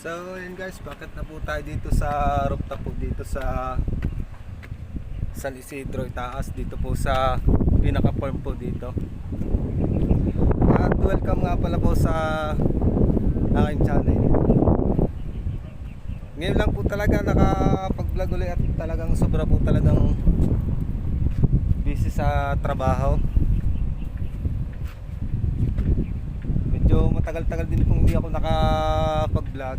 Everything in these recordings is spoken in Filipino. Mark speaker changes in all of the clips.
Speaker 1: So yun guys, bakit na po tayo dito sa rooftop po dito sa San Isidro Itaas, dito po sa pinaka-farm po dito. At welcome nga pala po sa aking channel. Ngayon lang po talaga nakapag-vlog ulit at talagang sobra po talagang busy sa trabaho. Medyo matagal-tagal din kung hindi ako nakapag-vlog.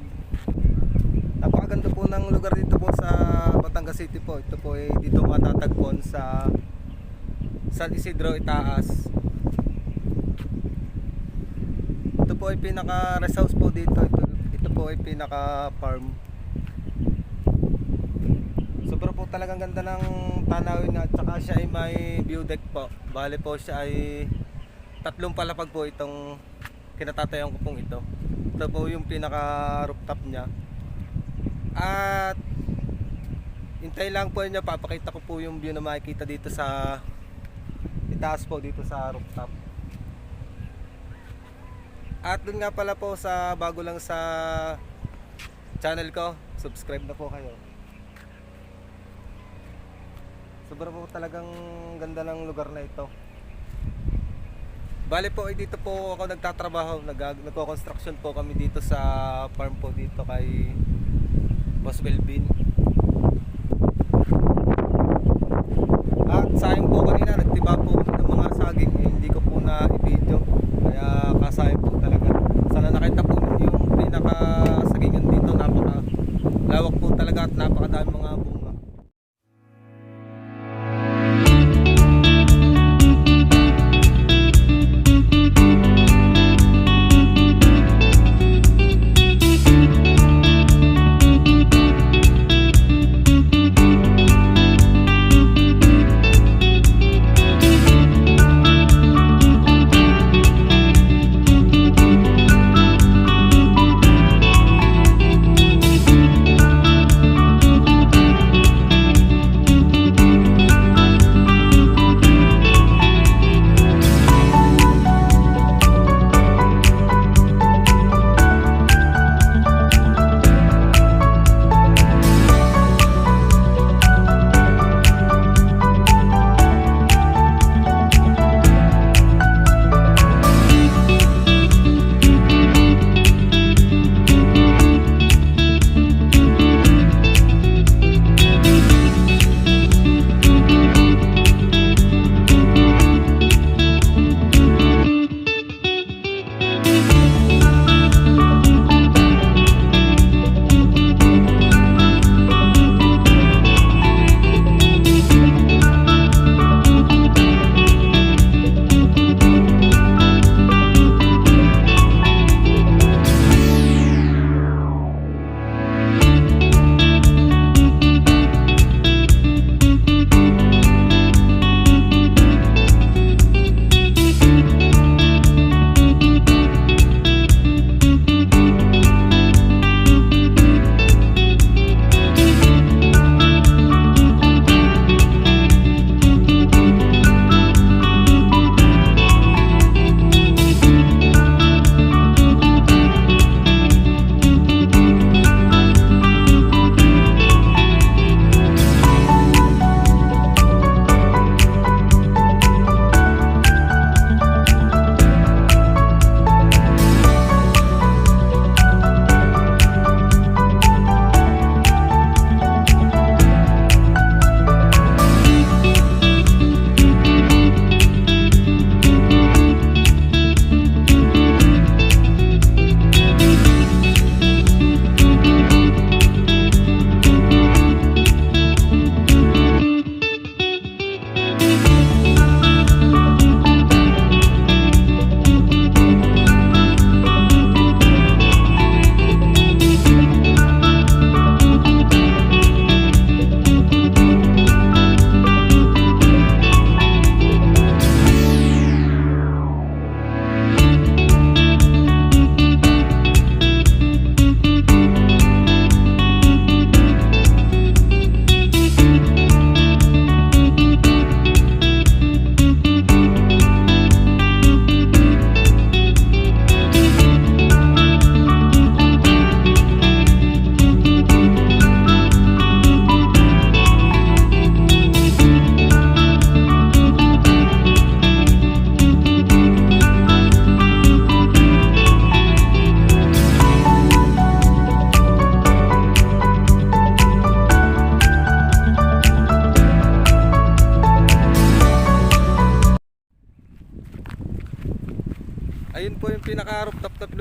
Speaker 1: Napakaganda po ng lugar dito po sa Batangas City po. Ito po ay dito matatagpuan sa San Isidro Itaas. Ito po ay pinaka-rest house po dito. Ito po ay pinaka-farm. Sobra po talagang ganda ng tanawin at saka siya ay may view deck po. Bale po siya ay tatlong palapag po itong kinatatayan ko pong ito. Ito po yung pinaka rooftop niya. At hintay lang po niya, papakita ko po yung view na makikita dito sa itaas po dito sa rooftop. At dun nga pala po, sa bago lang sa channel ko, subscribe na po kayo. Sobra po talagang ganda ng lugar na ito. Bale po ay dito po ako nagtatrabaho, nagko-construction po kami dito sa farm po dito kay Boss Belvin. At sayang po kanina, nagtiba po ng mga saging, hindi ko po na i-video. Kaya kasayang po talaga. Sana nakita po ninyo yung pinaka-sagingan dito, napaka lawak po talaga at napakadami mga bunga.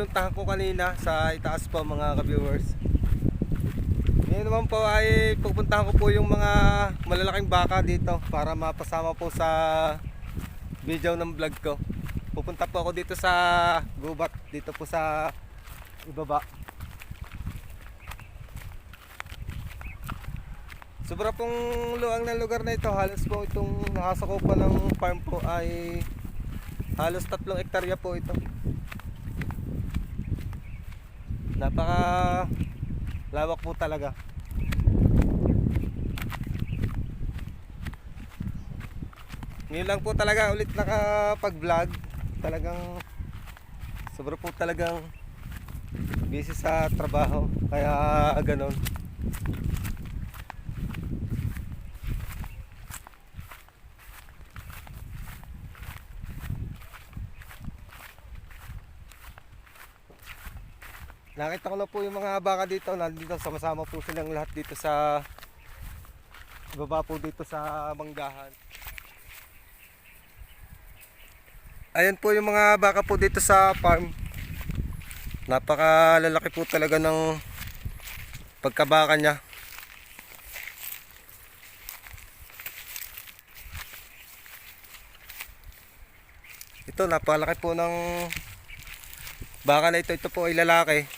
Speaker 1: pinuntahan ko kanina sa itaas po mga ka-viewers. Ngayon naman po ay pupuntahan ko po yung mga malalaking baka dito para mapasama po sa video ng vlog ko. Pupunta po ako dito sa gubat, dito po sa ibaba. Sobra pong luang ng lugar na ito. Halos po itong nakasakupan ng farm po ay halos 3 hektarya po ito. Napaka lawak po talaga. Ngayon lang po talaga ulit nakapag-vlog. Talagang sobra po talagang busy sa trabaho. Kaya ganon. Nakita ko na po yung mga baka dito, nandito sama-sama po silang lahat dito sa baba po dito sa manggahan. Ayan po yung mga baka po dito sa farm. Napakalalaki po talaga ng pagkabaka niya. Ito napakalaki po ng baka na ito. Ito po ay lalaki.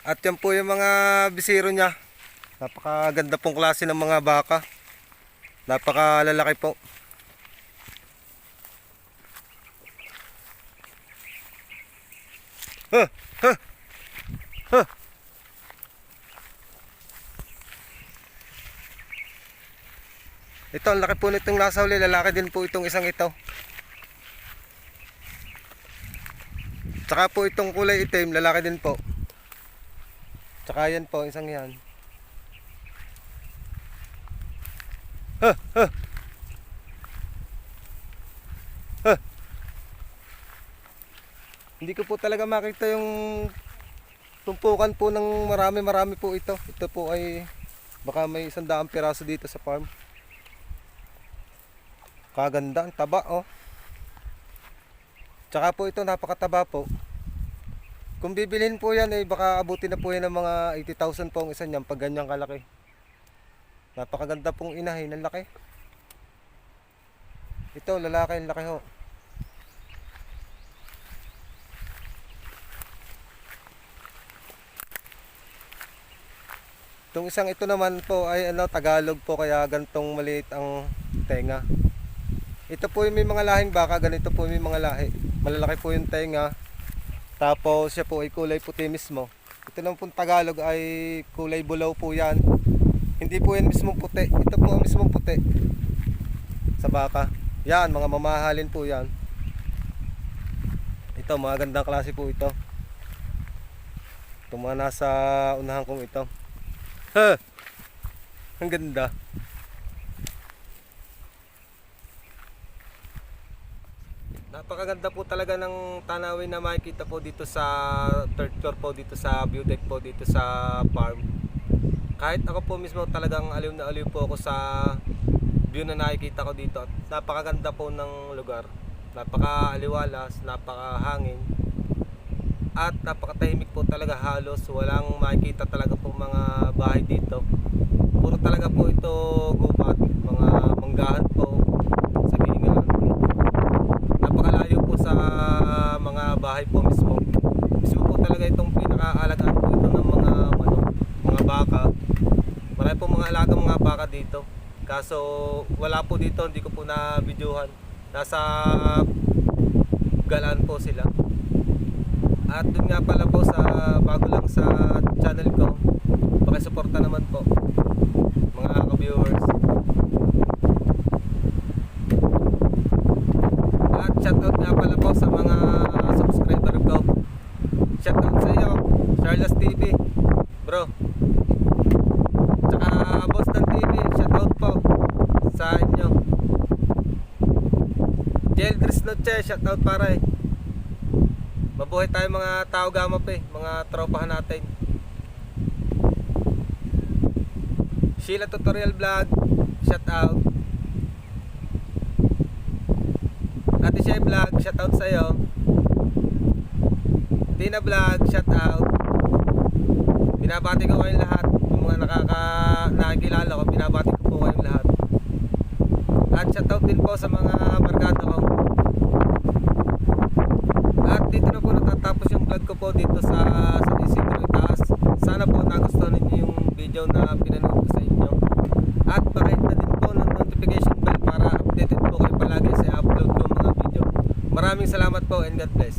Speaker 1: At yan po yung mga bisiro niya. Napakaganda pong klase ng mga baka. Napakalalaki po. Ito ang laki po nitong nasa huli. Lalaki din po itong isang ito. Tsaka po itong kulay itim, lalaki din po. Tsaka yan po, isang yan. Hindi ko po talaga makita yung tumpukan po ng marami po ito. Ito po ay baka may 100 piraso dito sa farm. Kaganda, ang taba oh. Tsaka po ito napakataba po. Kung bibilhin po yan eh baka abutin na po yan ng mga 80,000 po ang isa niyan pag ganyang kalaki. Napakaganda pong inahin, ang laki. Ito lalaki, ang laki ho. Itong isang ito naman po ay Tagalog po kaya gantong maliit ang tenga. Ito po yung may mga lahing baka, ganito po yung may mga lahi. Malalaki po yung tenga. Tapos siya po ay kulay puti mismo. Ito naman po Tagalog ay kulay bulaw po yan. Hindi po yan mismong puti. Ito po ang mismong puti sa baka. Yan, mga mamahalin po yan. Ito, mga gandang klase po ito. Ito mga nasa unahan kong ito. Ang ganda. Napakaganda po talaga ng tanawin na makikita po dito sa third floor po, dito sa view deck po, dito sa farm. Kahit ako po mismo talagang aliw na aliw po ako sa view na nakikita ko dito. At napakaganda po ng lugar. Napakaaliwalas, napakahangin. At napakatahimik po talaga, halos walang makikita talaga po mga bahay dito. Puro talaga po ito gubat, mga manggahan po, sagingan. Napakalayo po sa mga bahay po mismo. Mismo po talaga itong pinakaalagaan po ito ng mga manok, mga baka. Marami po mga alagang mga baka dito. Kaso wala po dito, hindi ko po na-videohan. Nasa galaan po sila. At dun nga pala po sa bago lang sa channel ko, pakisuporta naman po mga ka-viewers. At shoutout nga pala po sa mga subscriber ko. Shoutout sa iyo, Charles TV, bro. Tsaka Boston TV, shoutout po sa inyo. Jeldris Noche, shoutout pare. Mabuhay tayo mga tao gama pa mga tropahan natin. Sheila Tutorial Vlog, shout out. Ate Shea Vlog, shout out sa'yo. Tina Vlog, shout out. Binabati ko kayong lahat. Yung mga nakakilala ko, binabati ko po kayong lahat. At shout out din po sa mga barkada ko. At dito na po natatapos yung vlog ko po dito sa Isidro Itaas. Sana po nagustuhan ninyo yung video na pinanood ko sa inyo. At pakihit na din po ng notification bell para updated po kayo palagi sa upload ko mga video. Maraming salamat po and God bless.